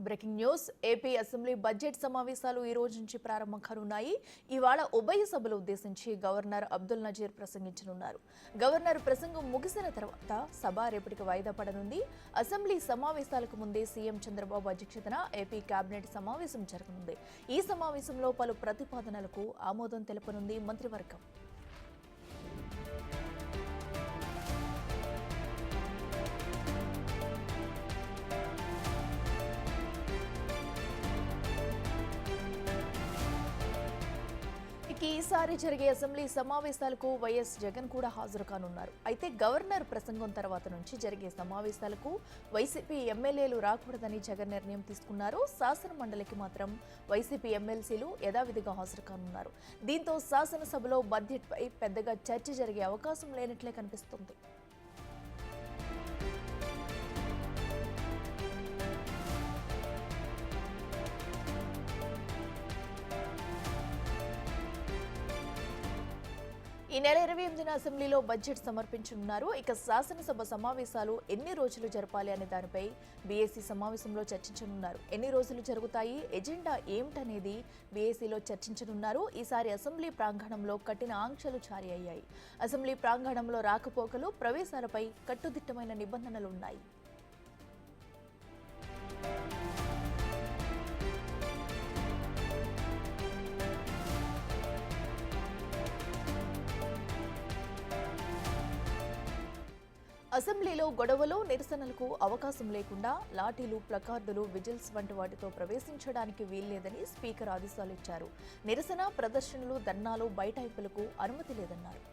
Breaking news AP assembly budget సమావేశాలు ఈ రోజు నుంచి ప్రారంభం కానున్నాయి. ఇవాళ ఉభయ సభలు ఉద్దేశించి గవర్నర్ అబ్దుల్ నజీర్ ప్రసంగించనున్నారు. గవర్నర్ ప్రసంగం ముగిసిన తర్వాత సభ రేపటికి వాయిదా పడనుంది. అసెంబ్లీ సమావేశాలకు ముందే సీఎం చంద్రబాబు అధ్యక్షతన ఏపీ కేబినెట్ సమావేశం జరగనుంది. ఈ సమావేశంలో పలు ప్రతిపాదనలకు ఆమోదం తెలపనుంది మంత్రివర్గం. ఈసారి జరిగే అసెంబ్లీ సమావేశాలకు వైఎస్ జగన్ కూడా హాజరు కానున్నారు. అయితే గవర్నర్ ప్రసంగం తర్వాత నుంచి జరిగే సమావేశాలకు వైసీపీ ఎమ్మెల్యేలు రాకూడదని జగన్ నిర్ణయం తీసుకున్నారు. శాసన మండలికి మాత్రం వైసీపీ ఎమ్మెల్సీలు యథావిధిగా హాజరు కానున్నారు. దీంతో శాసనసభలో బడ్జెట్పై పెద్దగా చర్చ జరిగే అవకాశం లేనట్లే కనిపిస్తుంది. ఈ నెల 28న అసెంబ్లీలో బడ్జెట్ సమర్పించనున్నారు. ఇక శాసనసభ సమావేశాలు ఎన్ని రోజులు జరపాలి అనే దానిపై బీఏసీ సమావేశంలో చర్చించనున్నారు. ఎన్ని రోజులు జరుగుతాయి, ఎజెండా ఏమిటనేది బీఏసీలో చర్చించనున్నారు. ఈసారి అసెంబ్లీ ప్రాంగణంలో కఠిన ఆంక్షలు జారీ అయ్యాయి. అసెంబ్లీ ప్రాంగణంలో రాకపోకలు, ప్రవేశాలపై కట్టుదిట్టమైన నిబంధనలు ఉన్నాయి. అసెంబ్లీలో గొడవలు, నిరసనలకు అవకాశం లేకుండా లాఠీలు, ప్లకార్డులు, విజిల్స్ వంటి వాటితో ప్రవేశించడానికి వీల్లేదని స్పీకర్ ఆదేశాలిచ్చారు. నిరసన ప్రదర్శనలు, ధర్నాలు, బైఠాయింపులకు అనుమతి లేదన్నారు.